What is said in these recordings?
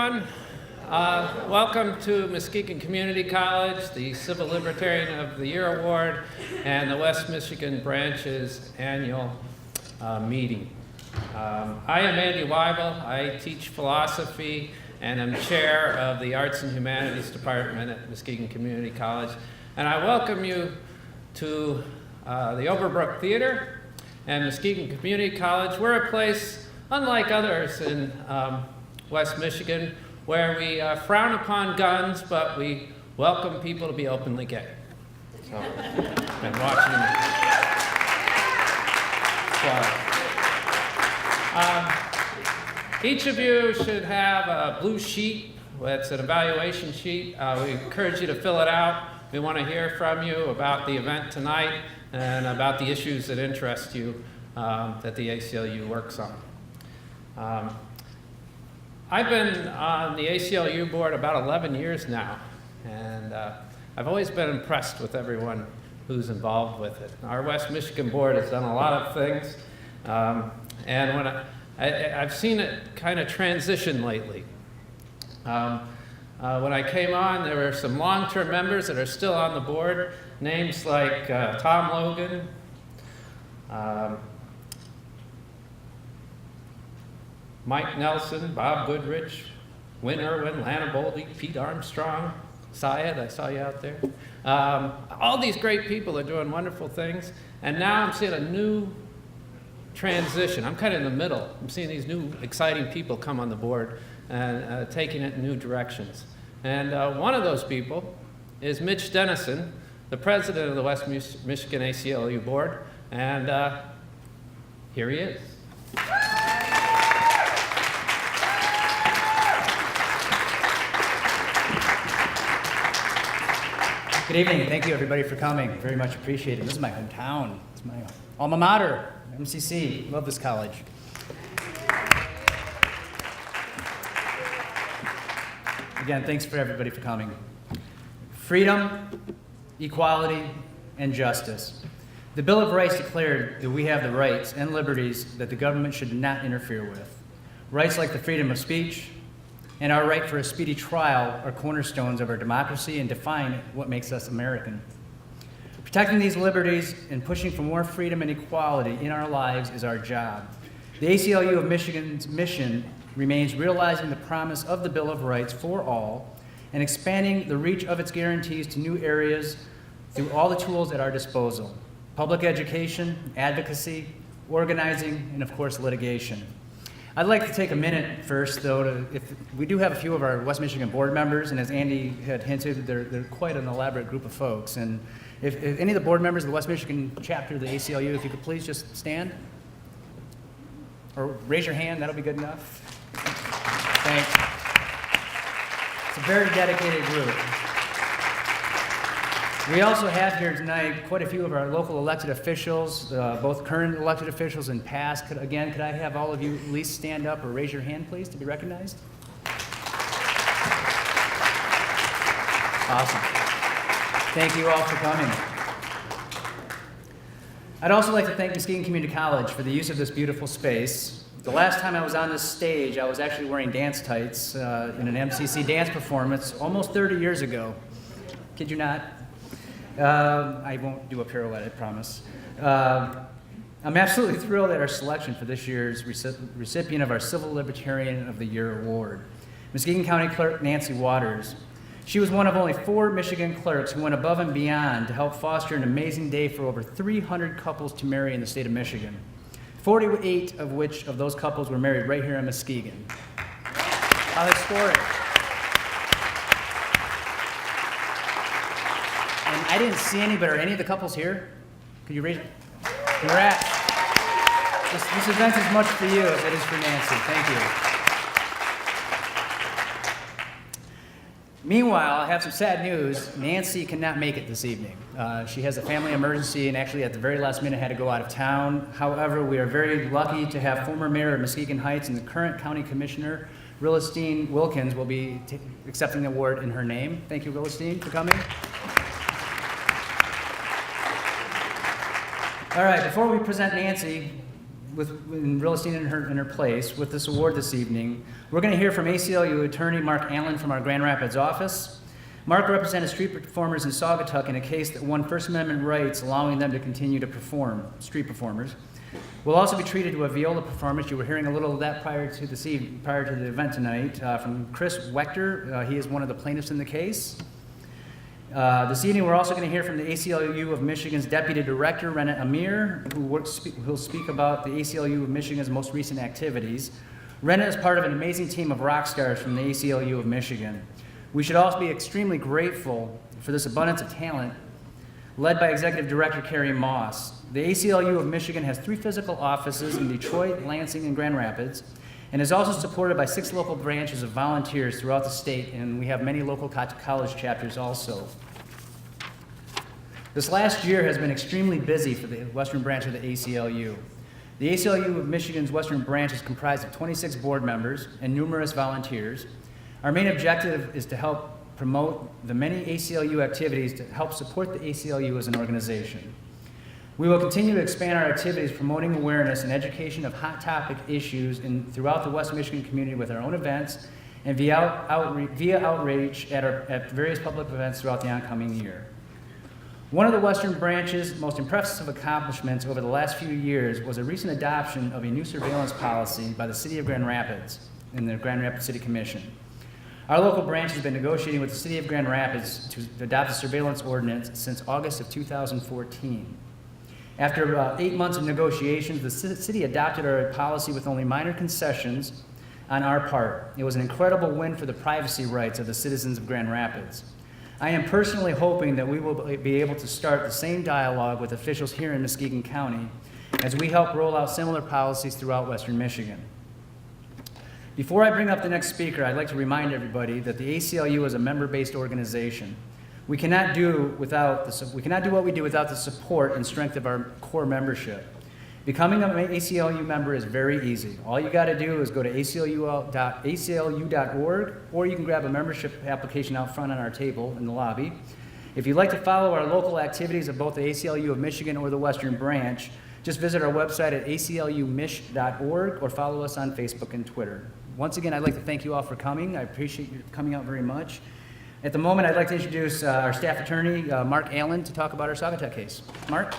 everyone. Welcome to Muskegon Community College, the Civil Libertarian of the Year Award, and the West Michigan Branch's annual meeting. I am Andy Weibel. I teach philosophy and am chair of the Arts and Humanities Department at Muskegon Community College. And I welcome you to the Overbrook Theater and Muskegon Community College. We're a place unlike others in West Michigan, where we frown upon guns, but we welcome people to be openly gay. So, been watching them. Each of you should have a blue sheet. It's an evaluation sheet. We encourage you to fill it out. We want to hear from you about the event tonight and about the issues that interest you that the ACLU works on. I've been on the ACLU board about 11 years now, and I've always been impressed with everyone who's involved with it. Our West Michigan board has done a lot of things, and when I've seen it kind of transition lately. When I came on, there were some long-term members that are still on the board, names like Tom Logan, Mike Nelson, Bob Goodrich, Win Irwin, Lana Boldy, Pete Armstrong, Syed, I saw you out there. All these great people are doing wonderful things, and now I'm seeing a new transition. I'm kind of in the middle. I'm seeing these new exciting people come on the board and taking it in new directions. And one of those people is Mitch Dennison, the president of the West Michigan ACLU board, and here he is. Good evening. Thank you, everybody, for coming. Very much appreciated. This is my hometown. It's my alma mater, MCC. Love this college. Again, thanks for everybody for coming. Freedom, equality, and justice. The Bill of Rights declared that we have the rights and liberties that the government should not interfere with. Rights like the freedom of speech and our right for a speedy trial are cornerstones of our democracy and define what makes us American. Protecting these liberties and pushing for more freedom and equality in our lives is our job. The ACLU of Michigan's mission remains realizing the promise of the Bill of Rights for all and expanding the reach of its guarantees to new areas through all the tools at our disposal: public education, advocacy, organizing, and of course litigation. I'd like to take a minute first, though, if we do have a few of our West Michigan board members, and as Andy had hinted, they're quite an elaborate group of folks. And if any of the board members of the West Michigan chapter of the ACLU, if you could please just stand or raise your hand, that'll be good enough. Thanks. It's a very dedicated group. We also have here tonight quite a few of our local elected officials, both current elected officials and past. Could I have all of you at least stand up or raise your hand, please, to be recognized? Awesome. Thank you all for coming. I'd also like to thank Muskegon Community College for the use of this beautiful space. The last time I was on this stage, I was actually wearing dance tights in an MCC dance performance almost 30 years ago. Kid you not? I won't do a pirouette, I promise. I'm absolutely thrilled at our selection for this year's recipient of our Civil Libertarian of the Year Award, Muskegon County Clerk Nancy Waters. She was one of only 4 Michigan clerks who went above and beyond to help foster an amazing day for over 300 couples to marry in the state of Michigan, 48 of those couples were married right here in Muskegon. How historic. I didn't see any, but are any of the couples here? Could you raise it? Congrats. This event is much for you as it is for Nancy. Thank you. Meanwhile, I have some sad news. Nancy cannot make it this evening. She has a family emergency and actually at the very last minute had to go out of town. However, we are very lucky to have former mayor of Muskegon Heights and the current county commissioner, Willistine Wilkins, will be accepting the award in her name. Thank you, Willistine, for coming. All right, before we present Nancy, in real estate in her place with this award this evening. We're going to hear from ACLU attorney Mark Allen from our Grand Rapids office. Mark represented street performers in Saugatuck in a case that won First Amendment rights, allowing them to continue to perform, street performers. We'll also be treated to a viola performance. You were hearing a little of that prior to the event tonight from Chris Wechter. He is one of the plaintiffs in the case. This evening, we're also going to hear from the ACLU of Michigan's Deputy Director, Rena Amir, who will speak about the ACLU of Michigan's most recent activities. Rena is part of an amazing team of rock stars from the ACLU of Michigan. We should also be extremely grateful for this abundance of talent led by Executive Director Carrie Moss. The ACLU of Michigan has 3 physical offices in Detroit, Lansing, and Grand Rapids, and is also supported by 6 local branches of volunteers throughout the state, and we have many local college chapters also. This last year has been extremely busy for the Western branch of the ACLU. The ACLU of Michigan's Western branch is comprised of 26 board members and numerous volunteers. Our main objective is to help promote the many ACLU activities to help support the ACLU as an organization. We will continue to expand our activities promoting awareness and education of hot topic issues throughout the West Michigan community with our own events and via outreach at various public events throughout the oncoming year. One of the Western branch's most impressive accomplishments over the last few years was a recent adoption of a new surveillance policy by the City of Grand Rapids and the Grand Rapids City Commission. Our local branch has been negotiating with the City of Grand Rapids to adopt a surveillance ordinance since August of 2014. After about 8 months of negotiations, the city adopted our policy with only minor concessions on our part. It was an incredible win for the privacy rights of the citizens of Grand Rapids. I am personally hoping that we will be able to start the same dialogue with officials here in Muskegon County as we help roll out similar policies throughout Western Michigan. Before I bring up the next speaker, I'd like to remind everybody that the ACLU is a member-based organization. We cannot do what we do without the support and strength of our core membership. Becoming an ACLU member is very easy. All you got to do is go to aclu.org, or you can grab a membership application out front on our table in the lobby. If you'd like to follow our local activities of both the ACLU of Michigan or the Western Branch, just visit our website at aclumich.org or follow us on Facebook and Twitter. Once again, I'd like to thank you all for coming. I appreciate you coming out very much. At the moment, I'd like to introduce our staff attorney, Mark Allen, to talk about our Saugatuck case. Mark?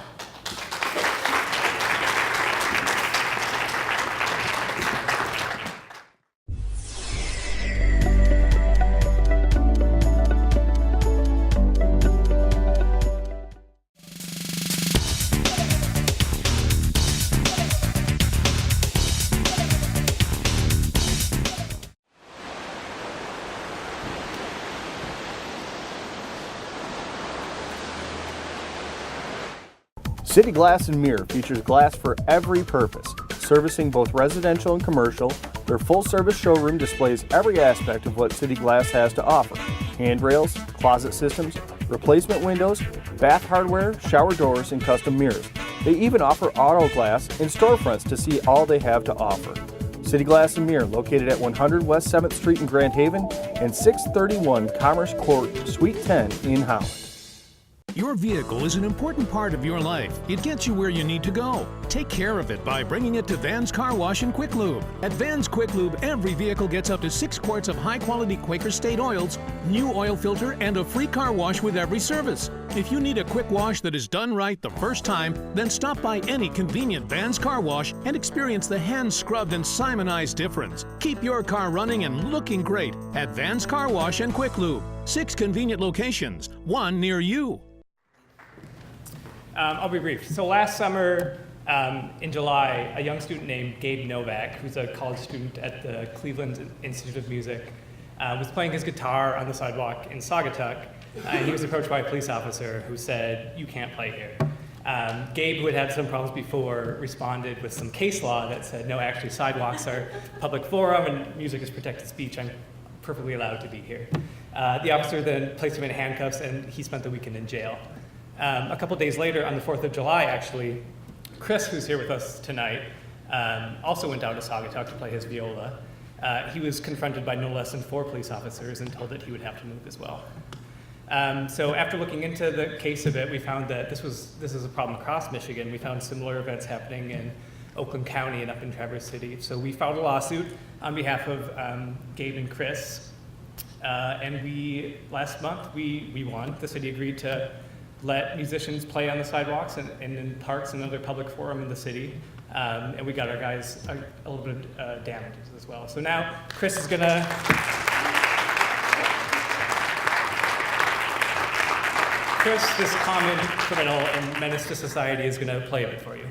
City Glass and Mirror features glass for every purpose, servicing both residential and commercial. Their full-service showroom displays every aspect of what City Glass has to offer: handrails, closet systems, replacement windows, bath hardware, shower doors, and custom mirrors. They even offer auto glass and storefronts to see all they have to offer. City Glass and Mirror, located at 100 West 7th Street in Grand Haven and 631 Commerce Court, Suite 10 in Holland. Your vehicle is an important part of your life. It gets you where you need to go. Take care of it by bringing it to Van's Car Wash and Quick Lube. At Van's Quick Lube, every vehicle gets up to 6 quarts of high-quality Quaker State oils, new oil filter, and a free car wash with every service. If you need a quick wash that is done right the first time, then stop by any convenient Van's Car Wash and experience the hand-scrubbed and Simonized difference. Keep your car running and looking great at Van's Car Wash and Quick Lube. 6 convenient locations, 1 near you. I'll be brief. So last summer, in July, a young student named Gabe Novak, who's a college student at the Cleveland Institute of Music, was playing his guitar on the sidewalk in Saugatuck, and he was approached by a police officer who said, "You can't play here." Gabe, who had had some problems before, responded with some case law that said, "No, actually, sidewalks are public forum and music is protected speech. I'm perfectly allowed to be here." The officer then placed him in handcuffs, and he spent the weekend in jail. A couple days later, on the 4th of July, actually, Chris, who's here with us tonight, also went down to Saugatuck to play his viola. He was confronted by no less than 4 police officers and told that he would have to move as well. So after looking into the case a bit, we found that this is a problem across Michigan. We found similar events happening in Oakland County and up in Traverse City. So we filed a lawsuit on behalf of Gabe and Chris. And last month, we won. The city agreed to let musicians play on the sidewalks and in parks and other public forum in the city. And we got our guys a little bit of damages as well. So now Chris is gonna, this common criminal and menace to society, is gonna play a bit for you.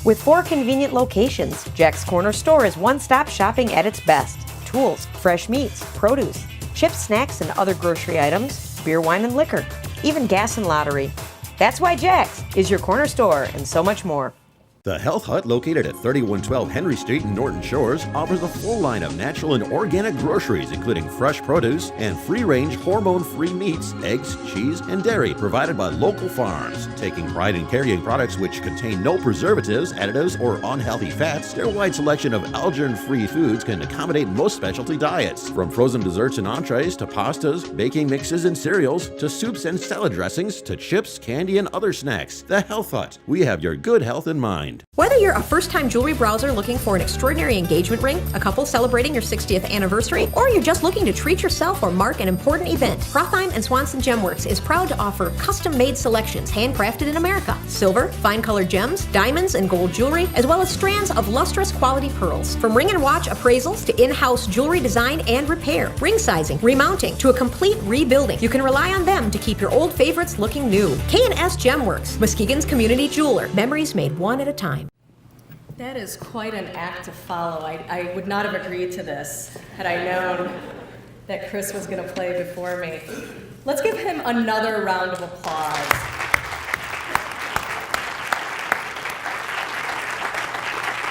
With 4 convenient locations, Jack's Corner Store is one-stop shopping at its best. Tools, fresh meats, produce, chips, snacks, and other grocery items, beer, wine, and liquor, even gas and lottery. That's why Jack's is your corner store and so much more. The Health Hut, located at 3112 Henry Street in Norton Shores, offers a full line of natural and organic groceries, including fresh produce and free-range, hormone-free meats, eggs, cheese, and dairy provided by local farms. Taking pride in carrying products which contain no preservatives, additives, or unhealthy fats, their wide selection of allergen-free foods can accommodate most specialty diets. From frozen desserts and entrees to pastas, baking mixes and cereals, to soups and salad dressings, to chips, candy, and other snacks. The Health Hut. We have your good health in mind. Whether you're a first-time jewelry browser looking for an extraordinary engagement ring, a couple celebrating your 60th anniversary, or you're just looking to treat yourself or mark an important event, Rothheim & Swanson Gemworks is proud to offer custom-made selections handcrafted in America. Silver, fine-colored gems, diamonds, and gold jewelry, as well as strands of lustrous quality pearls. From ring and watch appraisals to in-house jewelry design and repair, ring sizing, remounting, to a complete rebuilding, you can rely on them to keep your old favorites looking new. K&S Gemworks, Muskegon's community jeweler. Memories made one at a time. That is quite an act to follow. I would not have agreed to this had I known that Chris was going to play before me. Let's give him another round of applause.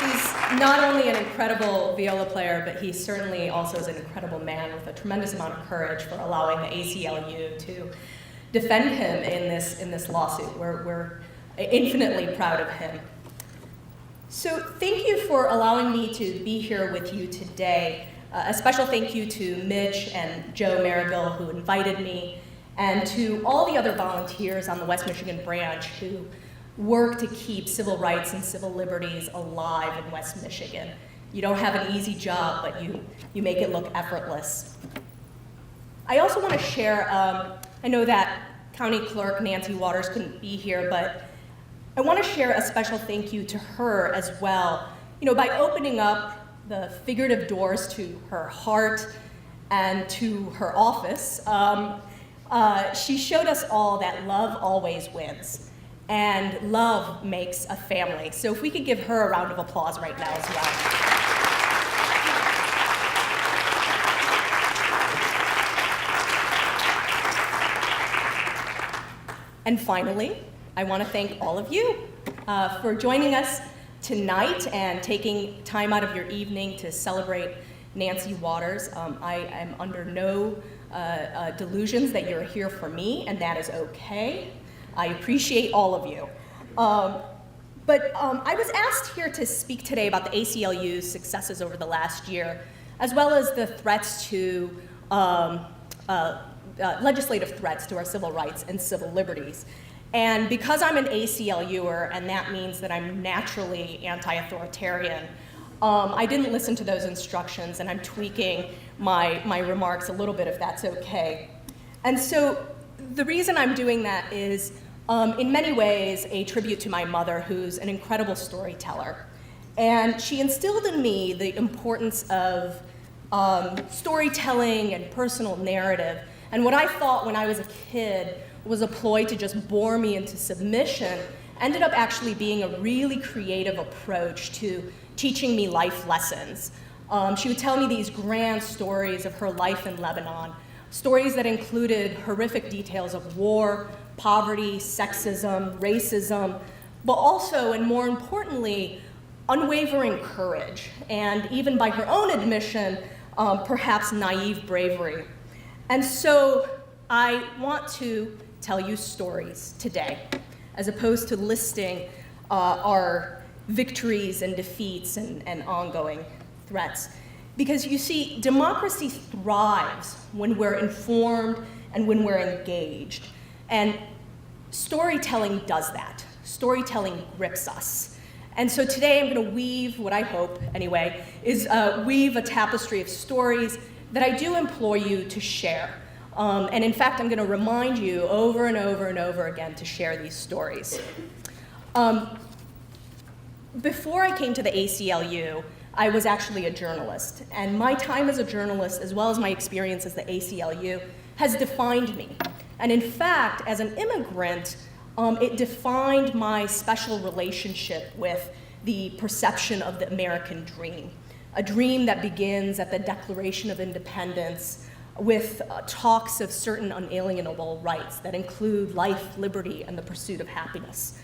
He's not only an incredible viola player, but he certainly also is an incredible man with a tremendous amount of courage for allowing the ACLU to defend him in this lawsuit. We're infinitely proud of him. So thank you for allowing me to be here with you today. A special thank you to Mitch and Joe Marigill, who invited me, and to all the other volunteers on the West Michigan branch who work to keep civil rights and civil liberties alive in West Michigan. You don't have an easy job, but you make it look effortless. I also want to share, I know that County Clerk Nancy Waters couldn't be here, but I want to share a special thank you to her as well. You know, by opening up the figurative doors to her heart and to her office, she showed us all that love always wins, and love makes a family. So if we could give her a round of applause right now as well. And finally, I want to thank all of you for joining us tonight and taking time out of your evening to celebrate Nancy Waters. I am under no delusions that you're here for me, and that is okay. I appreciate all of you. But I was asked here to speak today about the ACLU's successes over the last year, as well as the threats to legislative threats to our civil rights and civil liberties. And because I'm an ACLUer, and that means that I'm naturally anti-authoritarian, I didn't listen to those instructions, and I'm tweaking my remarks a little bit, if that's okay. And so the reason I'm doing that is, in many ways, a tribute to my mother, who's an incredible storyteller. And she instilled in me the importance of storytelling and personal narrative. And what I thought when I was a kid was a ploy to just bore me into submission ended up actually being a really creative approach to teaching me life lessons. She would tell me these grand stories of her life in Lebanon, stories that included horrific details of war, poverty, sexism, racism, but also, and more importantly, unwavering courage, and even by her own admission, perhaps naive bravery. And so I want to tell you stories today, as opposed to listing our victories and defeats and ongoing threats. Because you see, democracy thrives when we're informed and when we're engaged. And storytelling does that. Storytelling grips us. And so today I'm going to weave, what I hope anyway, is weave a tapestry of stories that I do implore you to share. And in fact, I'm going to remind you over and over and over again to share these stories. Before I came to the ACLU, I was actually a journalist. And my time as a journalist, as well as my experience as the ACLU, has defined me. And in fact, as an immigrant, it defined my special relationship with the perception of the American dream, a dream that begins at the Declaration of Independence with talks of certain unalienable rights that include life, liberty, and the pursuit of happiness.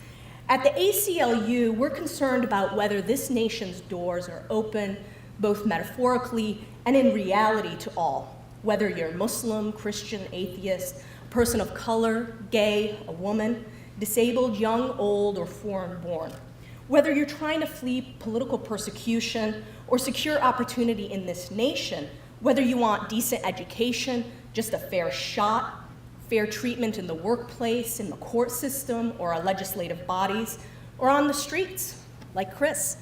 At the ACLU, we're concerned about whether this nation's doors are open, both metaphorically and in reality, to all, whether you're Muslim, Christian, atheist, person of color, gay, a woman, disabled, young, old, or foreign-born. Whether you're trying to flee political persecution or secure opportunity in this nation, whether you want decent education, just a fair shot, fair treatment in the workplace, in the court system, or our legislative bodies, or on the streets, like Chris.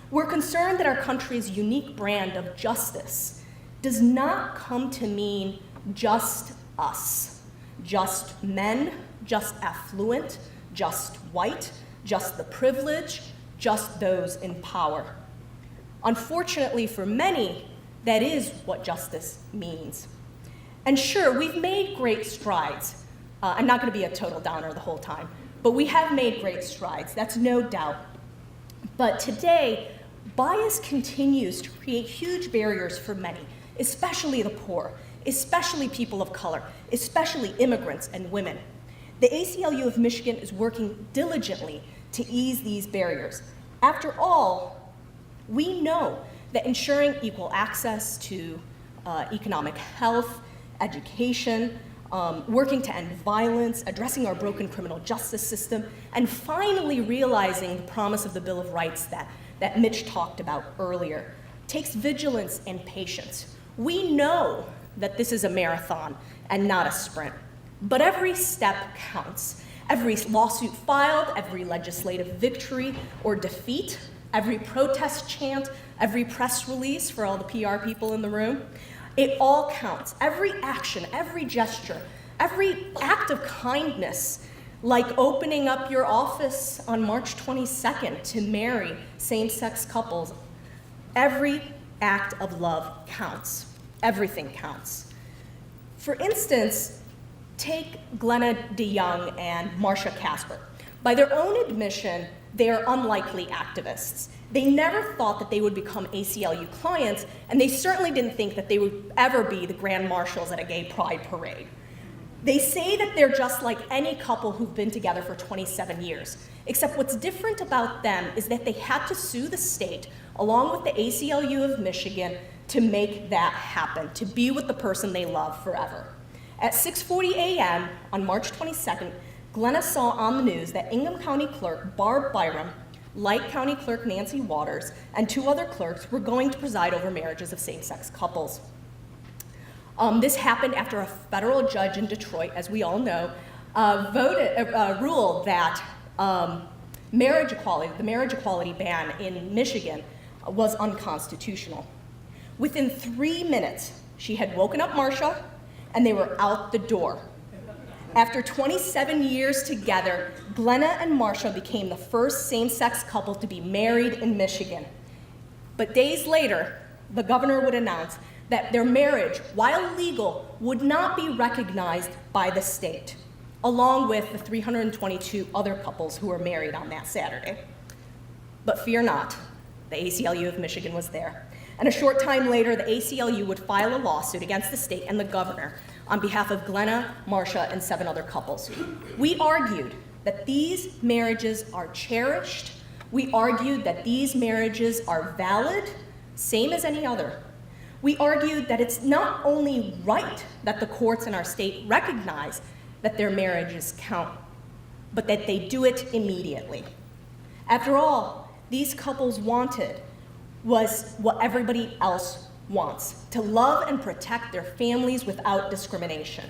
We're concerned that our country's unique brand of justice does not come to mean just us, just men, just affluent, just white, just the privileged, just those in power. Unfortunately for many, that is what justice means. And sure, we've made great strides. I'm not going to be a total downer the whole time, but we have made great strides, that's no doubt. But today, bias continues to create huge barriers for many, especially the poor, especially people of color, especially immigrants and women. The ACLU of Michigan is working diligently to ease these barriers. After all, we know that ensuring equal access to economic health, education, working to end violence, addressing our broken criminal justice system, and finally realizing the promise of the Bill of Rights that Mitch talked about earlier, takes vigilance and patience. We know that this is a marathon and not a sprint, but every step counts. Every lawsuit filed, every legislative victory or defeat, every protest chant, every press release for all the PR people in the room, it all counts. Every action, every gesture, every act of kindness, like opening up your office on March 22nd to marry same-sex couples, every act of love counts. Everything counts. For instance, take Glenna DeYoung and Marcia Casper. By their own admission, they are unlikely activists. They never thought that they would become ACLU clients, and they certainly didn't think that they would ever be the grand marshals at a gay pride parade. They say that they're just like any couple who've been together for 27 years, except what's different about them is that they had to sue the state, along with the ACLU of Michigan, to make that happen, to be with the person they love forever. At 6:40 a.m. on March 22nd, Glenna saw on the news that Ingham County Clerk Barb Byram, Light County Clerk Nancy Waters, and 2 other clerks were going to preside over marriages of same-sex couples. This happened after a federal judge in Detroit, as we all know, ruled that the marriage equality ban in Michigan was unconstitutional. Within 3 minutes, she had woken up Marcia, and they were out the door. After 27 years together, Glenna and Marcia became the first same-sex couple to be married in Michigan. But days later, the governor would announce that their marriage, while legal, would not be recognized by the state, along with the 322 other couples who were married on that Saturday. But fear not, the ACLU of Michigan was there. And a short time later, the ACLU would file a lawsuit against the state and the governor on behalf of Glenna, Marcia, and 7 other couples. We argued that these marriages are cherished. We argued that these marriages are valid, same as any other. We argued that it's not only right that the courts in our state recognize that their marriages count, but that they do it immediately. After all, these couples wanted was what everybody else wants, to love and protect their families without discrimination.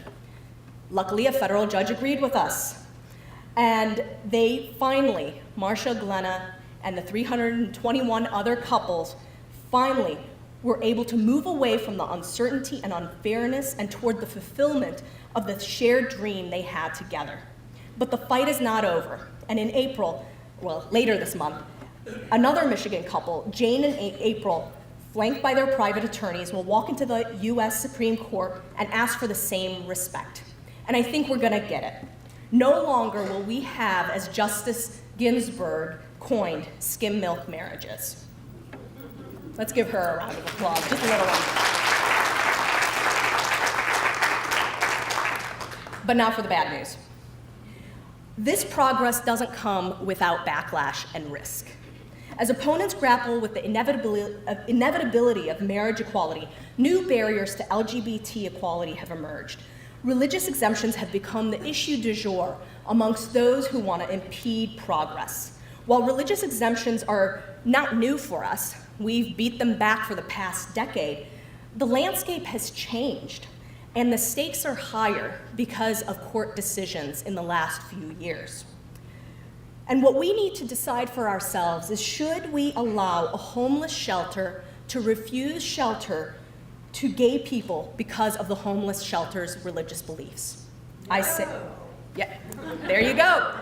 Luckily, a federal judge agreed with us. And they finally, Marcia, Glenna, and the 321 other couples, finally were able to move away from the uncertainty and unfairness and toward the fulfillment of the shared dream they had together. But the fight is not over. And in April, well, later this month, another Michigan couple, Jane and April, flanked by their private attorneys, will walk into the US Supreme Court and ask for the same respect. And I think we're gonna get it. No longer will we have, as Justice Ginsburg coined skim milk marriages. Let's give her a round of applause, just a little one. But now for the bad news. This progress doesn't come without backlash and risk. As opponents grapple with the inevitability of marriage equality, new barriers to LGBT equality have emerged. Religious exemptions have become the issue du jour amongst those who want to impede progress. While religious exemptions are not new for us, we've beat them back for the past decade, the landscape has changed, and the stakes are higher because of court decisions in the last few years. And what we need to decide for ourselves is, should we allow a homeless shelter to refuse shelter to gay people because of the homeless shelter's religious beliefs? I say, yeah, there you go.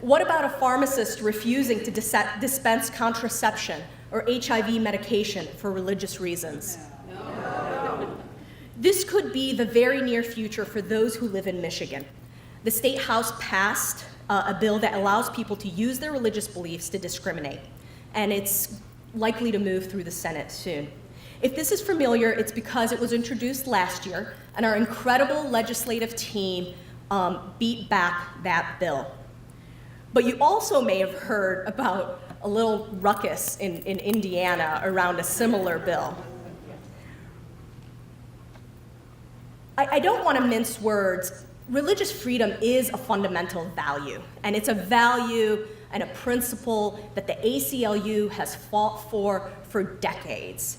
What about a pharmacist refusing to dispense contraception or HIV medication for religious reasons? This could be the very near future for those who live in Michigan. The State House passed a bill that allows people to use their religious beliefs to discriminate, and it's likely to move through the Senate soon. If this is familiar, it's because it was introduced last year, and our incredible legislative team beat back that bill. But you also may have heard about a little ruckus in Indiana around a similar bill. I don't want to mince words. Religious freedom is a fundamental value, and it's a value and a principle that the ACLU has fought for decades.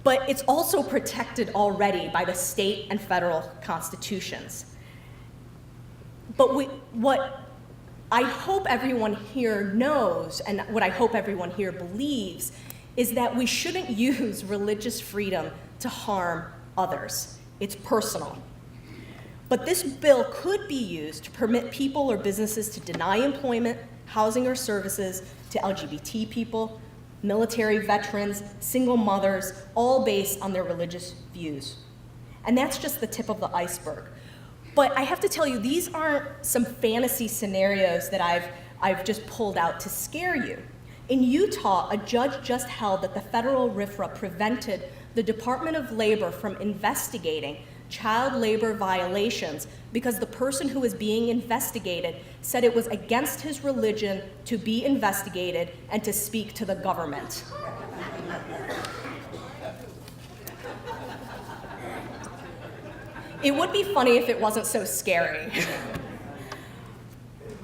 But it's also protected already by the state and federal constitutions. But what I hope everyone here knows, and what I hope everyone here believes, is that we shouldn't use religious freedom to harm others. It's personal. But this bill could be used to permit people or businesses to deny employment, housing, or services to LGBT people, military veterans, single mothers, all based on their religious views. And that's just the tip of the iceberg. But I have to tell you, these aren't some fantasy scenarios that I've just pulled out to scare you. In Utah, a judge just held that the federal RFRA prevented the Department of Labor from investigating child labor violations because the person who was being investigated said it was against his religion to be investigated and to speak to the government. It would be funny if it wasn't so scary.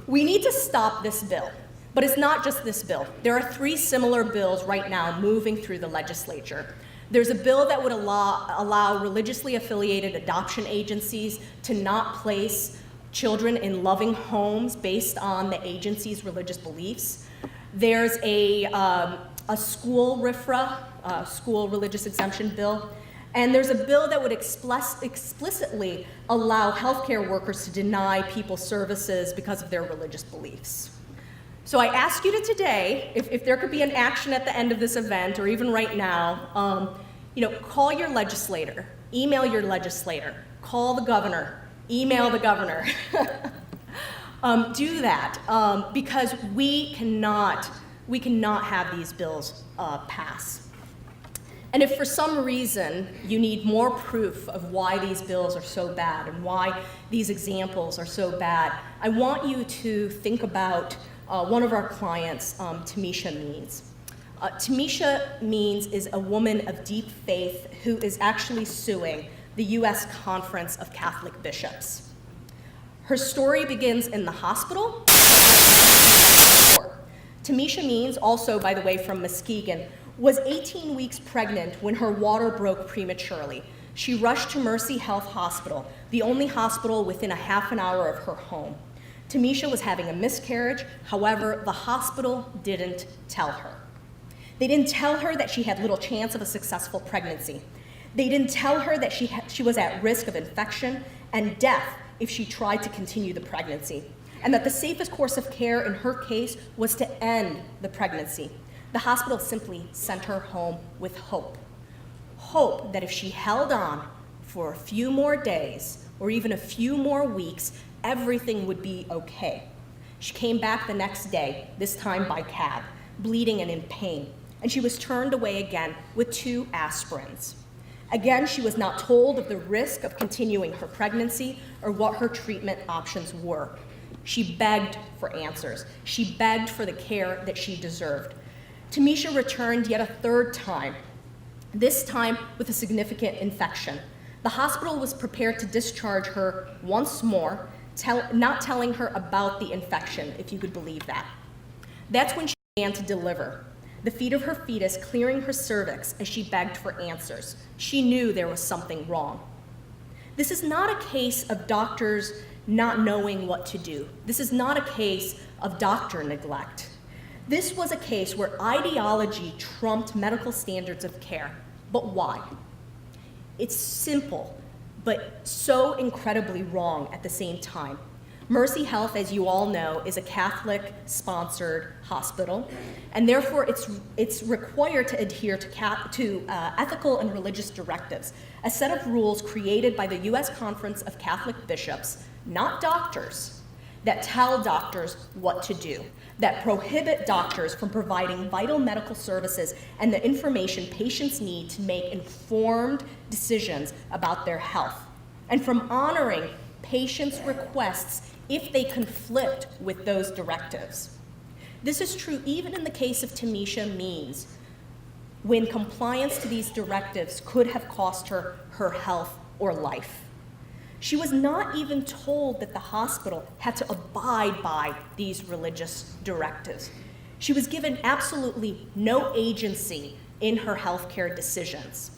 We need to stop this bill, but it's not just this bill. There are 3 similar bills right now moving through the legislature. There's a bill that would allow religiously affiliated adoption agencies to not place children in loving homes based on the agency's religious beliefs. There's a school RFRA, school religious exemption bill. And there's a bill that would explicitly allow healthcare workers to deny people services because of their religious beliefs. So I ask you today, if there could be an action at the end of this event, or even right now, call your legislator, email your legislator, call the governor, email the governor. Do that, because we cannot have these bills pass. And if for some reason you need more proof of why these bills are so bad and why these examples are so bad, I want you to think about one of our clients, Tamisha Means. Tamisha Means is a woman of deep faith who is actually suing the U.S. Conference of Catholic Bishops. Her story begins in the hospital. Tamisha Means, also, by the way, from Muskegon, was 18 weeks pregnant when her water broke prematurely. She rushed to Mercy Health Hospital, the only hospital within a half an hour of her home. Tamisha was having a miscarriage. However, the hospital didn't tell her. They didn't tell her that she had little chance of a successful pregnancy. They didn't tell her that she was at risk of infection and death if she tried to continue the pregnancy, and that the safest course of care in her case was to end the pregnancy. The hospital simply sent her home with hope. Hope that if she held on for a few more days or even a few more weeks, everything would be okay. She came back the next day, this time by cab, bleeding and in pain, and she was turned away again with 2 aspirins. Again, she was not told of the risk of continuing her pregnancy or what her treatment options were. She begged for answers. She begged for the care that she deserved. Tamisha returned yet a 3rd time, this time with a significant infection. The hospital was prepared to discharge her once more, not telling her about the infection, if you could believe that. That's when she began to deliver, the feet of her fetus clearing her cervix as she begged for answers. She knew there was something wrong. This is not a case of doctors not knowing what to do. This is not a case of doctor neglect. This was a case where ideology trumped medical standards of care. But why? It's simple, but so incredibly wrong at the same time. Mercy Health, as you all know, is a Catholic-sponsored hospital, and therefore it's required to adhere to ethical and religious directives, a set of rules created by the U.S. Conference of Catholic Bishops, not doctors, that tell doctors what to do, that prohibit doctors from providing vital medical services and the information patients need to make informed decisions about their health, and from honoring patients' requests if they conflict with those directives. This is true even in the case of Tamisha Means, when compliance to these directives could have cost her her health or life. She was not even told that the hospital had to abide by these religious directives. She was given absolutely no agency in her healthcare decisions.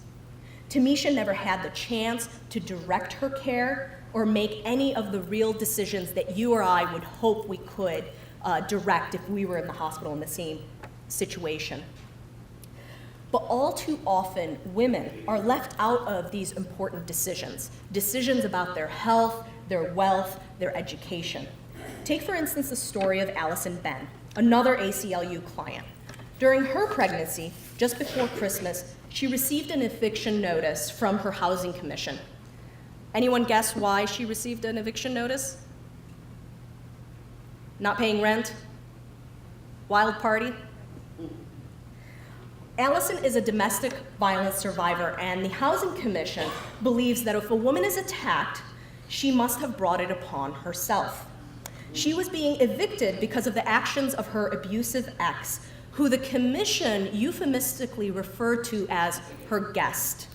Tamisha never had the chance to direct her care or make any of the real decisions that you or I would hope we could direct if we were in the hospital in the same situation. But all too often, women are left out of these important decisions about their health, their wealth, their education. Take, for instance, the story of Allison Ben, another ACLU client. During her pregnancy, just before Christmas, she received an eviction notice from her housing commission. Anyone guess why she received an eviction notice? Not paying rent? Wild party? Allison is a domestic violence survivor, and the Housing Commission believes that if a woman is attacked, she must have brought it upon herself. She was being evicted because of the actions of her abusive ex, who the commission euphemistically referred to as her guest.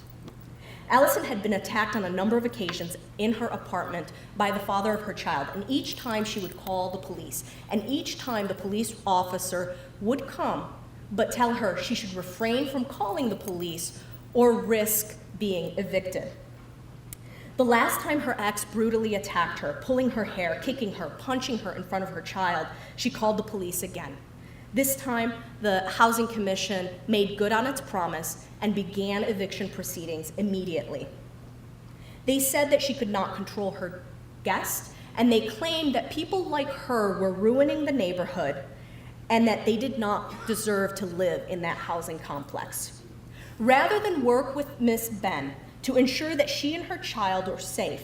Allison had been attacked on a number of occasions in her apartment by the father of her child, and each time she would call the police, and each time the police officer would come but tell her she should refrain from calling the police or risk being evicted. The last time her ex brutally attacked her, pulling her hair, kicking her, punching her in front of her child, she called the police again. This time, the Housing Commission made good on its promise and began eviction proceedings immediately. They said that she could not control her guest, and they claimed that people like her were ruining the neighborhood and that they did not deserve to live in that housing complex. Rather than work with Ms. Ben to ensure that she and her child were safe,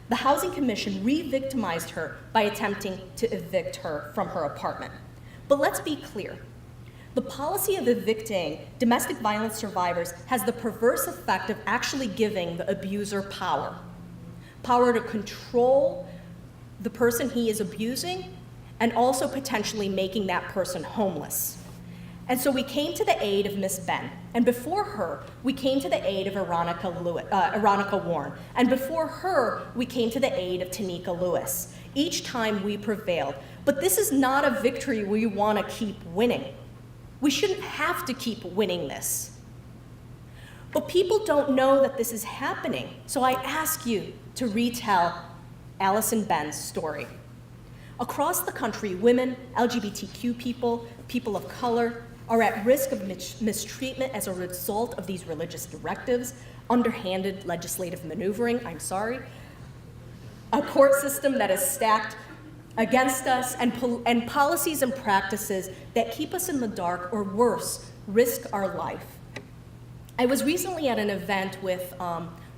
the Housing Commission re-victimized her by attempting to evict her from her apartment. But let's be clear. The policy of evicting domestic violence survivors has the perverse effect of actually giving the abuser power to control the person he is abusing, and also potentially making that person homeless. And so we came to the aid of Miss Ben, and before her, we came to the aid of Veronica Warren, and before her, we came to the aid of Tanika Lewis. Each time we prevailed, but this is not a victory we want to keep winning. We shouldn't have to keep winning this. But people don't know that this is happening, so I ask you to retell Allison Ben's story. Across the country, women, LGBTQ people, people of color, are at risk of mistreatment as a result of these religious directives, underhanded legislative maneuvering, a court system that is stacked against us, and policies and practices that keep us in the dark, or worse, risk our life. I was recently at an event with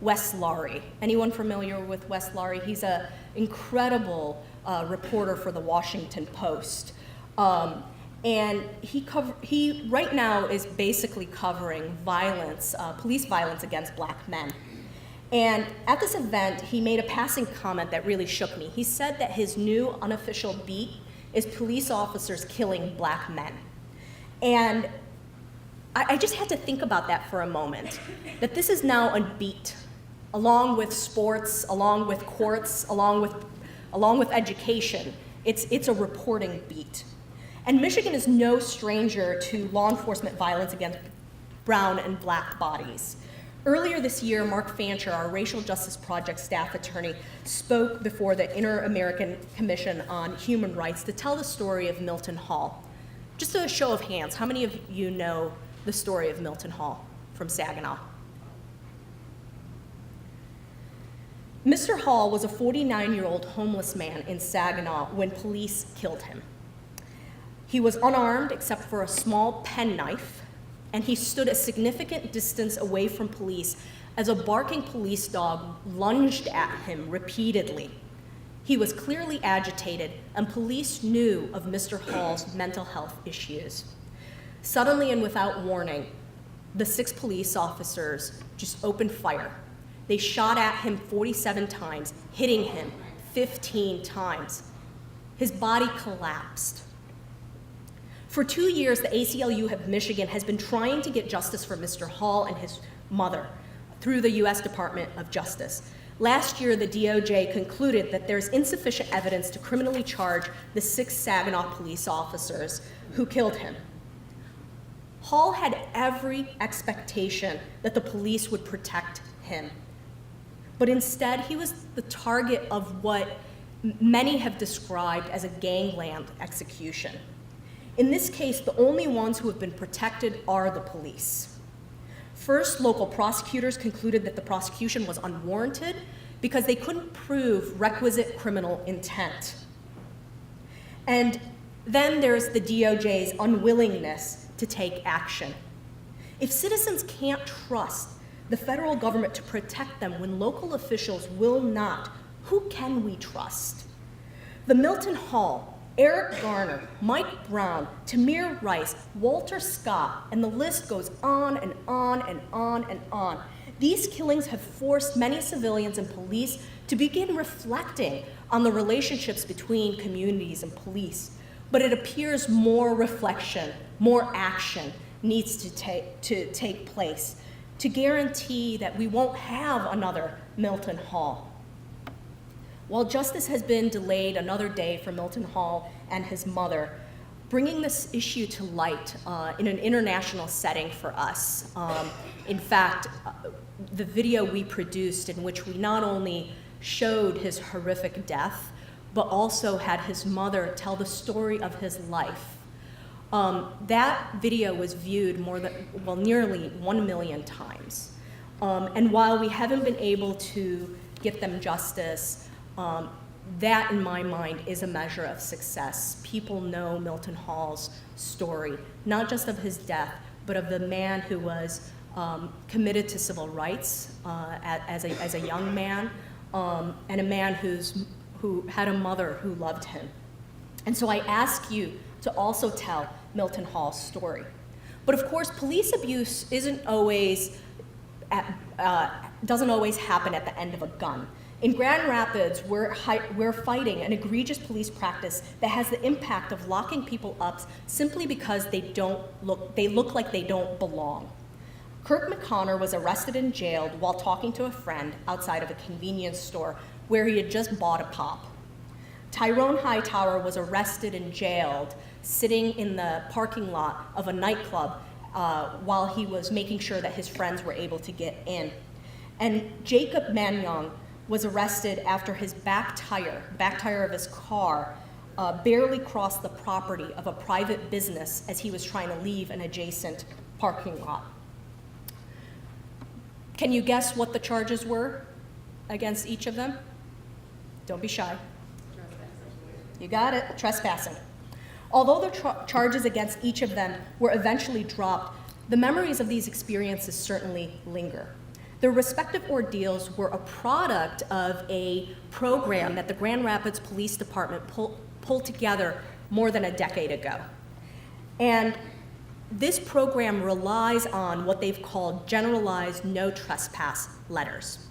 Wes Laurie. Anyone familiar with Wes Laurie? He's an incredible reporter for the Washington Post. And he right now is basically covering violence, police violence against black men. And at this event, he made a passing comment that really shook me. He said that his new unofficial beat is police officers killing black men. And I just had to think about that for a moment, that this is now a beat, along with sports, along with courts, along with education. It's a reporting beat. And Michigan is no stranger to law enforcement violence against brown and black bodies. Earlier this year, Mark Fancher, our Racial Justice Project staff attorney, spoke before the Inter-American Commission on Human Rights to tell the story of Milton Hall. Just a show of hands, how many of you know the story of Milton Hall from Saginaw? Mr. Hall was a 49-year-old homeless man in Saginaw when police killed him. He was unarmed except for a small penknife, and he stood a significant distance away from police as a barking police dog lunged at him repeatedly. He was clearly agitated, and police knew of Mr. Hall's mental health issues. Suddenly and without warning, the 6 police officers just opened fire. They shot at him 47 times, hitting him 15 times. His body collapsed. For 2 years, the ACLU of Michigan has been trying to get justice for Mr. Hall and his mother through the U.S. Department of Justice. Last year, the DOJ concluded that there's insufficient evidence to criminally charge the 6 Saginaw police officers who killed him. Hall had every expectation that the police would protect him. But instead, he was the target of what many have described as a gangland execution. In this case, the only ones who have been protected are the police. First, local prosecutors concluded that the prosecution was unwarranted because they couldn't prove requisite criminal intent. And then there's the DOJ's unwillingness to take action. If citizens can't trust the federal government to protect them when local officials will not, who can we trust? The Milton Hall, Eric Garner, Mike Brown, Tamir Rice, Walter Scott, and the list goes on and on and on and on. These killings have forced many civilians and police to begin reflecting on the relationships between communities and police. But it appears more reflection, more action needs to take place to guarantee that we won't have another Milton Hall. While justice has been delayed another day for Milton Hall and his mother, bringing this issue to light in an international setting for us. In fact, the video we produced in which we not only showed his horrific death, but also had his mother tell the story of his life. That video was viewed nearly 1 million times. And while we haven't been able to get them justice, that, in my mind, is a measure of success. People know Milton Hall's story, not just of his death, but of the man who was committed to civil rights as a young man, and a man who had a mother who loved him. And so I ask you to also tell Milton Hall's story. But of course, police abuse doesn't always happen at the end of a gun. In Grand Rapids, we're fighting an egregious police practice that has the impact of locking people up simply because they look like they don't belong. Kirk McConnor was arrested and jailed while talking to a friend outside of a convenience store where he had just bought a pop. Tyrone Hightower was arrested and jailed sitting in the parking lot of a nightclub while he was making sure that his friends were able to get in. And Jacob Manyoung was arrested after his back tire of his car, barely crossed the property of a private business as he was trying to leave an adjacent parking lot. Can you guess what the charges were against each of them? Don't be shy. You got it, trespassing. Although the charges against each of them were eventually dropped, the memories of these experiences certainly linger. Their respective ordeals were a product of a program that the Grand Rapids Police Department pulled together more than a decade ago. And this program relies on what they've called generalized no trespass letters.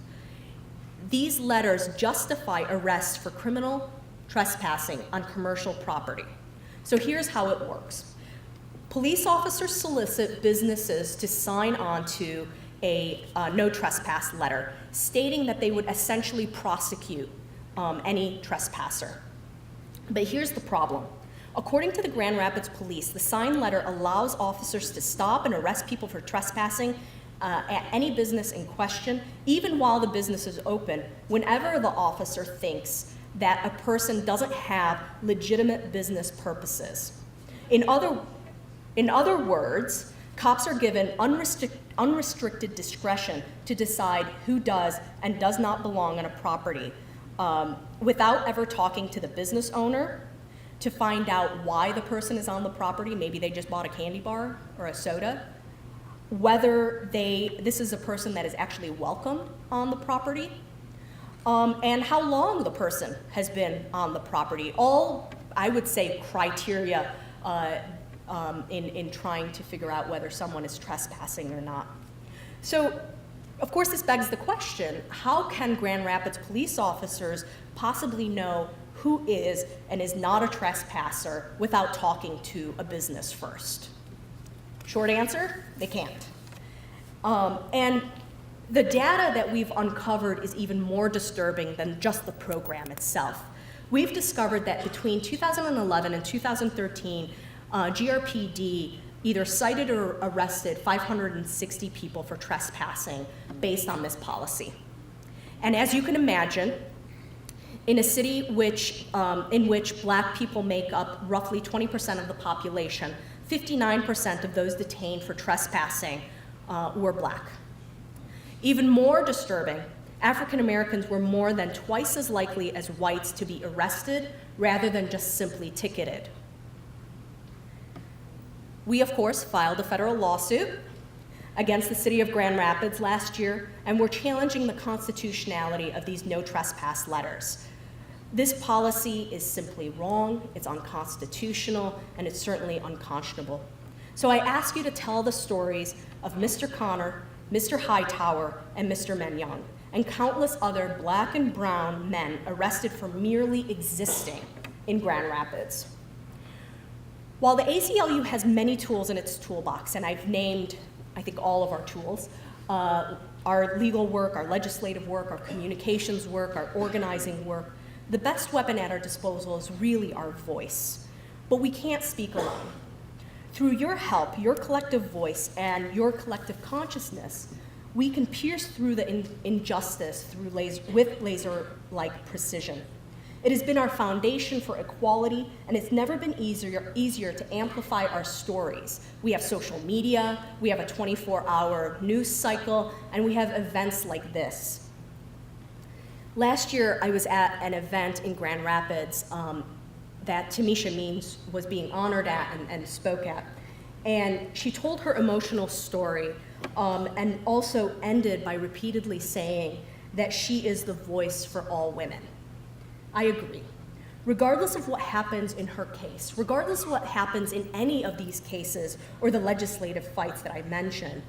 These letters justify arrests for criminal trespassing on commercial property. So here's how it works. Police officers solicit businesses to sign on to a no trespass letter, stating that they would essentially prosecute any trespasser. But here's the problem. According to the Grand Rapids Police, the signed letter allows officers to stop and arrest people for trespassing at any business in question, even while the business is open, whenever the officer thinks that a person doesn't have legitimate business purposes. In other words, cops are given unrestricted discretion to decide who does and does not belong on a property without ever talking to the business owner to find out why the person is on the property. Maybe they just bought a candy bar or a soda. Whether this is a person that is actually welcome on the property, and how long the person has been on the property. All, I would say, criteria in trying to figure out whether someone is trespassing or not. So, of course, this begs the question, how can Grand Rapids police officers possibly know who is and is not a trespasser without talking to a business first? Short answer, they can't. And the data that we've uncovered is even more disturbing than just the program itself. We've discovered that between 2011 and 2013, GRPD either cited or arrested 560 people for trespassing based on this policy. And as you can imagine, in a city in which Black people make up roughly 20% of the population, 59% of those detained for trespassing were Black. Even more disturbing, African Americans were more than twice as likely as whites to be arrested rather than just simply ticketed. We, of course, filed a federal lawsuit against the city of Grand Rapids last year, and we're challenging the constitutionality of these no trespass letters. This policy is simply wrong, it's unconstitutional, and it's certainly unconscionable. So I ask you to tell the stories of Mr. Connor, Mr. Hightower, and Mr. Menyon, and countless other Black and brown men arrested for merely existing in Grand Rapids. While the ACLU has many tools in its toolbox, and I've named, I think, all of our tools, our legal work, our legislative work, our communications work, our organizing work, the best weapon at our disposal is really our voice. But we can't speak alone. Through your help, your collective voice, and your collective consciousness, we can pierce through the injustice with laser-like precision. It has been our foundation for equality, and it's never been easier to amplify our stories. We have social media, we have a 24-hour news cycle, and we have events like this. Last year, I was at an event in Grand Rapids that Tamisha Means was being honored at and spoke at. And she told her emotional story and also ended by repeatedly saying that she is the voice for all women. I agree. Regardless of what happens in her case, regardless of what happens in any of these cases or the legislative fights that I mentioned,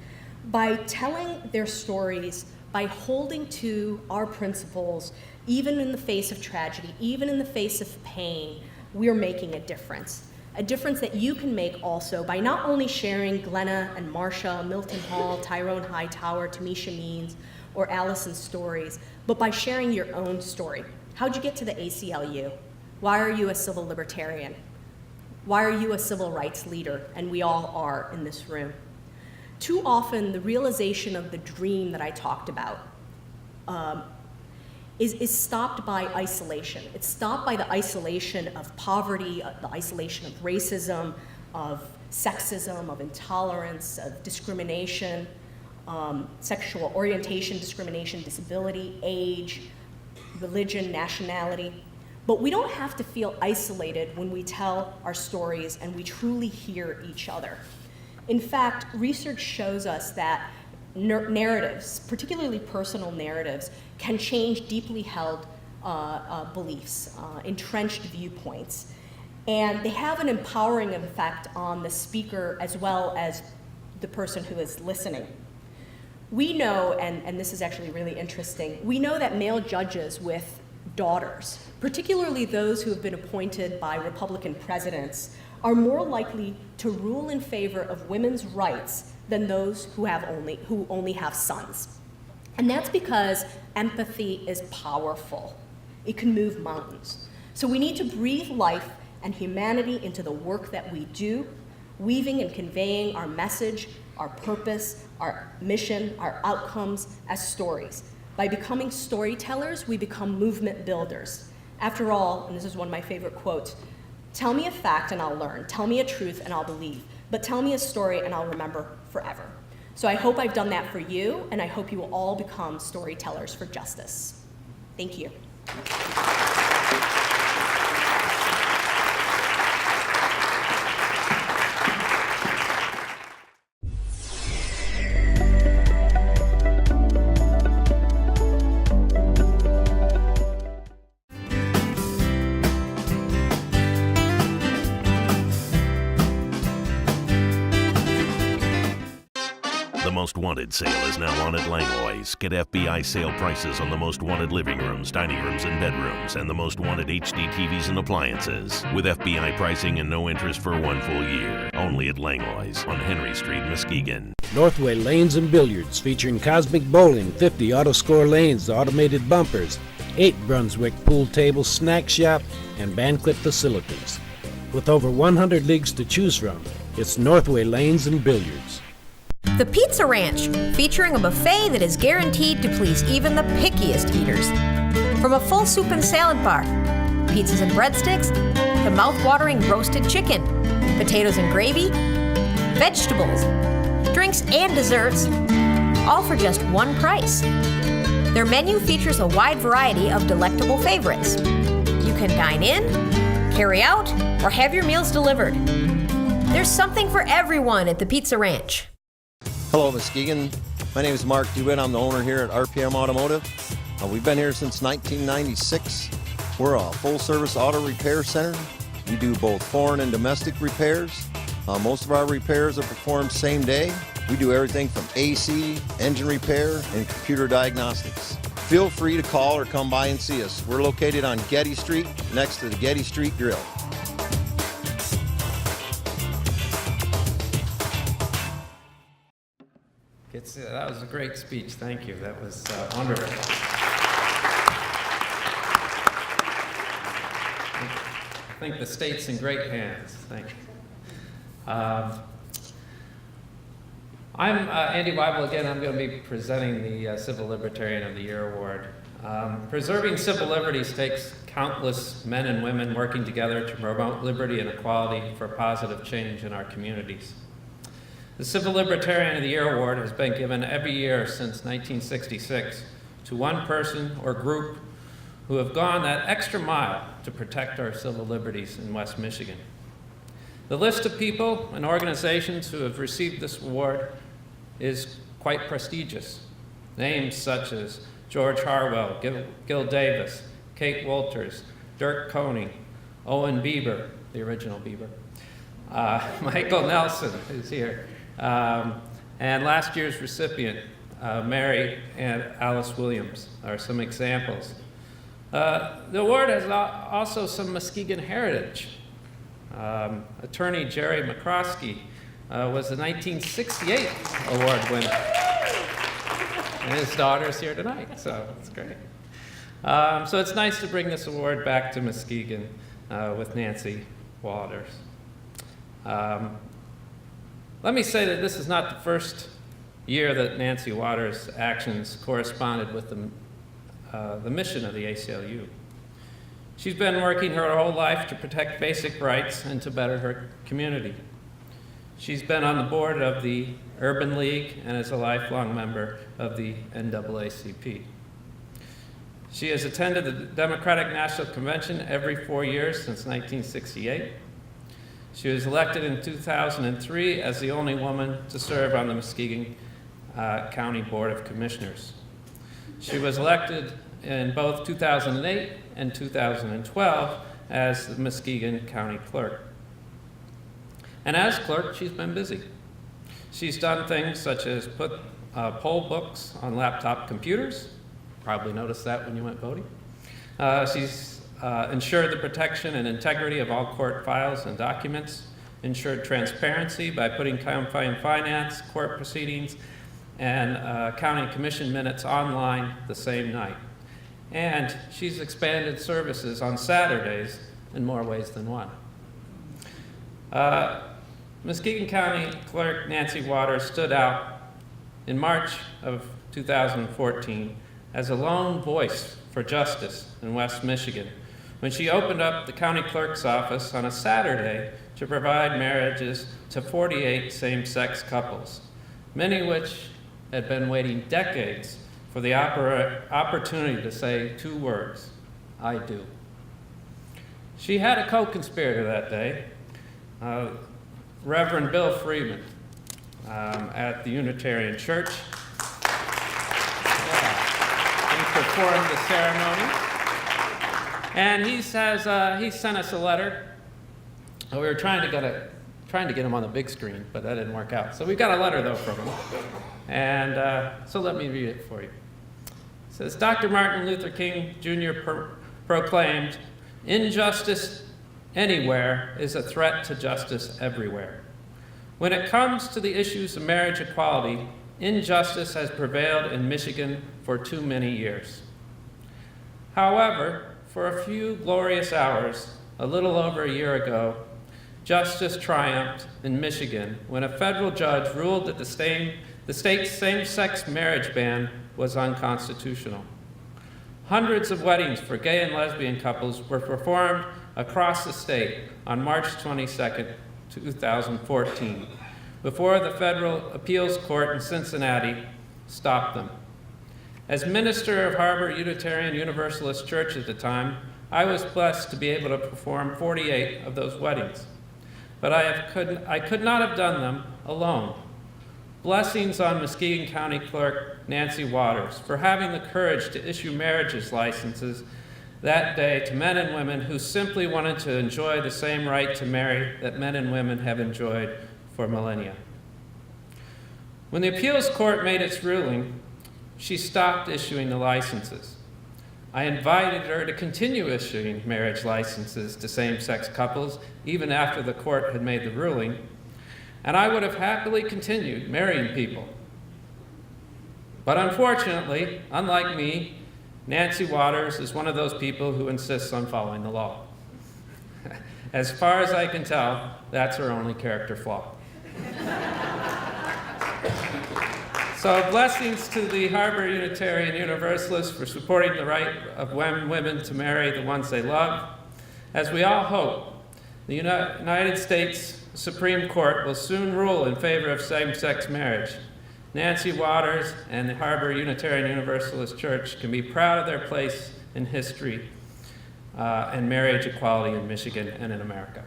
by telling their stories, by holding to our principles, even in the face of tragedy, even in the face of pain, we're making a difference that you can make also by not only sharing Glenna and Marsha, Milton Hall, Tyrone Hightower, Tamisha Means, or Allison's stories, but by sharing your own story. How'd you get to the ACLU? Why are you a civil libertarian? Why are you a civil rights leader? And we all are in this room. Too often, the realization of the dream that I talked about is stopped by isolation. It's stopped by the isolation of poverty, the isolation of racism, of sexism, of intolerance, of discrimination, sexual orientation discrimination, disability, age, religion, nationality. But we don't have to feel isolated when we tell our stories and we truly hear each other. In fact, research shows us that narratives, particularly personal narratives, can change deeply held beliefs, entrenched viewpoints. And they have an empowering effect on the speaker as well as the person who is listening. We know, and this is actually really interesting, we know that male judges with daughters, particularly those who have been appointed by Republican presidents, are more likely to rule in favor of women's rights than those who only have sons. And that's because empathy is powerful. It can move mountains. So we need to breathe life and humanity into the work that we do, weaving and conveying our message, our purpose, our mission, our outcomes as stories. By becoming storytellers, we become movement builders. After all, and this is one of my favorite quotes, tell me a fact and I'll learn. Tell me a truth and I'll believe. But tell me a story and I'll remember forever. So I hope I've done that for you, and I hope you will all become storytellers for justice. Thank you. The Most Wanted sale is now on at Langlois. Get FBI sale prices on the Most Wanted living rooms, dining rooms, and bedrooms, and the Most Wanted HD TVs and appliances. With FBI pricing and no interest for 1 full year. Only at Langlois on Henry Street, Muskegon. Northway Lanes and Billiards, featuring Cosmic Bowling, 50 auto-score lanes, automated bumpers, 8 Brunswick pool tables, snack shop, and banquet facilities. With over 100 leagues to choose from, it's Northway Lanes and Billiards. The Pizza Ranch, featuring a buffet that is guaranteed to please even the pickiest eaters. From a full soup and salad bar, pizzas and breadsticks, to mouth-watering roasted chicken, potatoes and gravy, vegetables, drinks and desserts, all for just one price. Their menu features a wide variety of delectable favorites. You can dine in, carry out, or have your meals delivered. There's something for everyone at the Pizza Ranch. Hello, Muskegon. My name is Mark DeWitt. I'm the owner here at RPM Automotive. We've been here since 1996. We're a full-service auto repair center. We do both foreign and domestic repairs. Most of our repairs are performed same day. We do everything from AC, engine repair, and computer diagnostics. Feel free to call or come by and see us. We're located on Getty Street, next to the Getty Street Grill. That was a great speech. Thank you. That was wonderful. I think the state's in great hands. Thank you. I'm Andy Weibel again. I'm going to be presenting the Civil Libertarian of the Year Award. Preserving civil liberties takes countless men and women working together to promote liberty and equality for positive change in our communities. The Civil Libertarian of the Year Award has been given every year since 1966 to one person or group who have gone that extra mile to protect our civil liberties in West Michigan. The list of people and organizations who have received this award is quite prestigious. Names such as George Harwell, Gil Davis, Kate Wolters, Dirk Coney, Owen Bieber, the original Bieber, Michael Nelson, who's here, and last year's recipient, Mary and Alice Williams, are some examples. The award has also some Muskegon heritage. Attorney Jerry McCroskey was the 1968 award winner. And his daughter's here tonight, so it's great. So it's nice to bring this award back to Muskegon with Nancy Waters. Let me say that this is not the first year that Nancy Waters' actions corresponded with the mission of the ACLU. She's been working her whole life to protect basic rights and to better her community. She's been on the board of the Urban League and is a lifelong member of the NAACP. She has attended the Democratic National Convention every 4 years since 1968. She was elected in 2003 as the only woman to serve on the Muskegon County Board of Commissioners. She was elected in both 2008 and 2012 as the Muskegon County Clerk. And as clerk, she's been busy. She's done things such as put poll books on laptop computers. Probably noticed that when you went voting. She's ensured the protection and integrity of all court files and documents, ensured transparency by putting campaign finance, court proceedings, and county commission minutes online the same night. And she's expanded services on Saturdays in more ways than one. Muskegon County Clerk Nancy Waters stood out in March of 2014 as a lone voice for justice in West Michigan when she opened up the county clerk's office on a Saturday to provide marriages to 48 same-sex couples, many of which had been waiting decades for the opportunity to say 2 words, "I do." She had a co-conspirator that day, Reverend Bill Freeman at the Unitarian Church. He performed the ceremony, and he says he sent us a letter. We were trying to get him on the big screen, but that didn't work out. So we got a letter though from him, and so let me read it for you. It says, Dr. Martin Luther King Jr. proclaimed, "Injustice anywhere is a threat to justice everywhere. When it comes to the issues of marriage equality, injustice has prevailed in Michigan for too many years. However, for a few glorious hours, a little over a year ago, justice triumphed in Michigan when a federal judge ruled that the state's same-sex marriage ban was unconstitutional. Hundreds of weddings for gay and lesbian couples were performed across the state on March 22nd, 2014, before the Federal Appeals Court in Cincinnati stopped them. As minister of Harbor Unitarian Universalist Church at the time, I was blessed to be able to perform 48 of those weddings, but I could not have done them alone. Blessings on Muskegon County Clerk Nancy Waters for having the courage to issue marriages licenses that day to men and women who simply wanted to enjoy the same right to marry that men and women have enjoyed for millennia. When the appeals court made its ruling, she stopped issuing the licenses. I invited her to continue issuing marriage licenses to same-sex couples even after the court had made the ruling, and I would have happily continued marrying people. But unfortunately, unlike me, Nancy Waters is one of those people who insists on following the law. As far as I can tell, that's her only character flaw. So blessings to the Harbor Unitarian Universalists for supporting the right of women to marry the ones they love. As we all hope, the United States Supreme Court will soon rule in favor of same-sex marriage. Nancy Waters and the Harbor Unitarian Universalist Church can be proud of their place in history and marriage equality in Michigan and in America.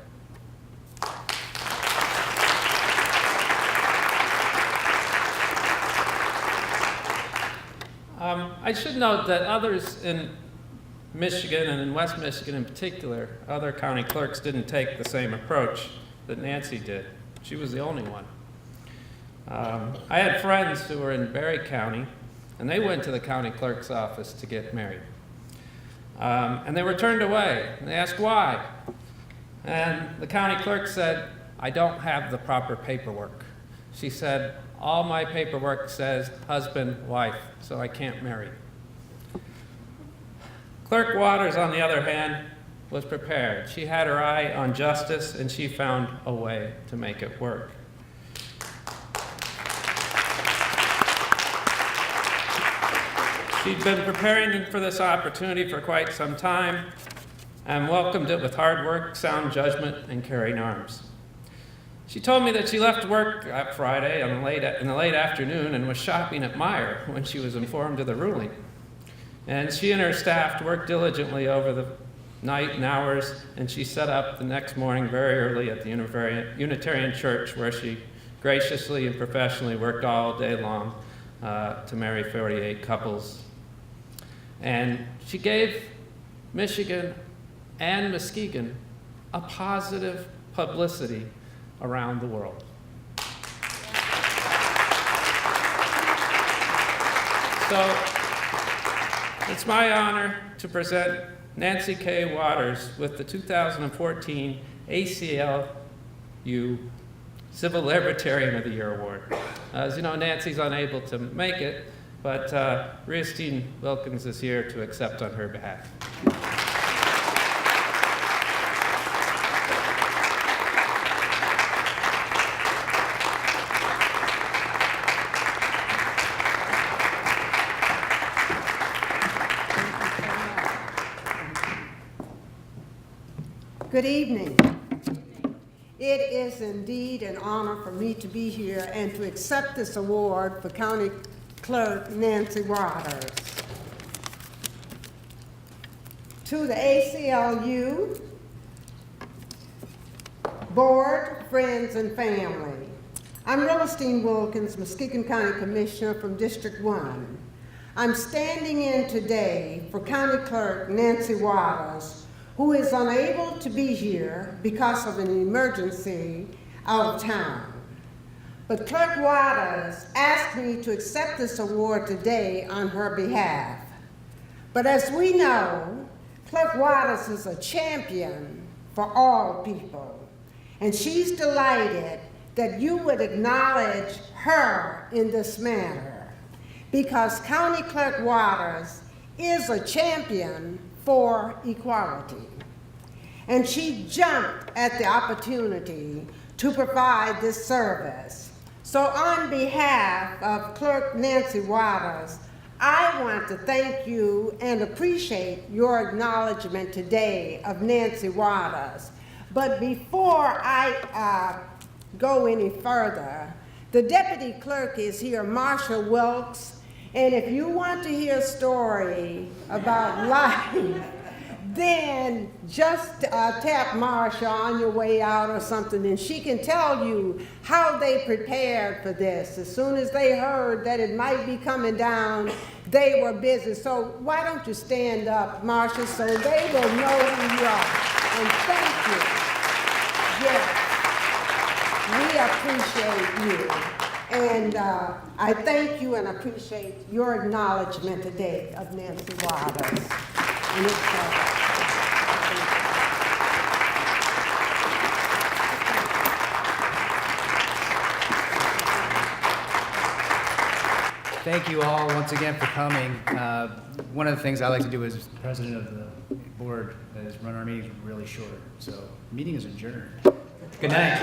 I should note that others in Michigan and in West Michigan in particular, other county clerks didn't take the same approach that Nancy did. She was the only one. I had friends who were in Berry County, and they went to the county clerk's office to get married. And they were turned away, and they asked why. And the county clerk said, "I don't have the proper paperwork." She said, "All my paperwork says husband, wife, so I can't marry." Clerk Waters, on the other hand, was prepared. She had her eye on justice, and she found a way to make it work. She'd been preparing for this opportunity for quite some time and welcomed it with hard work, sound judgment, and carrying arms. She told me that she left work that Friday in the late afternoon and was shopping at Meijer when she was informed of the ruling. And she and her staff worked diligently over the night and hours, and she set up the next morning very early at the Unitarian Church, where she graciously and professionally worked all day long to marry 48 couples. And she gave Michigan and Muskegon a positive publicity around the world. So it's my honor to present Nancy K. Waters with the 2014 ACLU Civil Libertarian of the Year Award. As you know, Nancy's unable to make it, but Rhea Wilkins is here to accept on her behalf. Good evening. It is indeed an honor for me to be here and to accept this award for County Clerk Nancy Waters. To the ACLU Board, friends, and family, I'm Rhea Wilkins, Muskegon County Commissioner from District 1. I'm standing in today for County Clerk Nancy Waters, who is unable to be here because of an emergency out of town. But Clerk Waters asked me to accept this award today on her behalf. But as we know, Clerk Waters is a champion for all people, and she's delighted that you would acknowledge her in this matter, because County Clerk Waters is a champion for equality. And she jumped at the opportunity to provide this service. So on behalf of Clerk Nancy Waters, I want to thank you and appreciate your acknowledgement today of Nancy Waters. But before I go any further, the Deputy Clerk is here, Marsha Wilkes, and if you want to hear a story about life, then just tap Marsha on your way out or something, and she can tell you how they prepared for this. As soon as they heard that it might be coming down, they were busy. So why don't you stand up, Marsha, so they will know who you are. And thank you. Yes, we appreciate you. And I thank you and appreciate your acknowledgement today of Nancy Waters. And it's, Thank you all once again for coming. One of the things I like to do as president of the board is run our meetings really short. So, meeting is adjourned. Good night.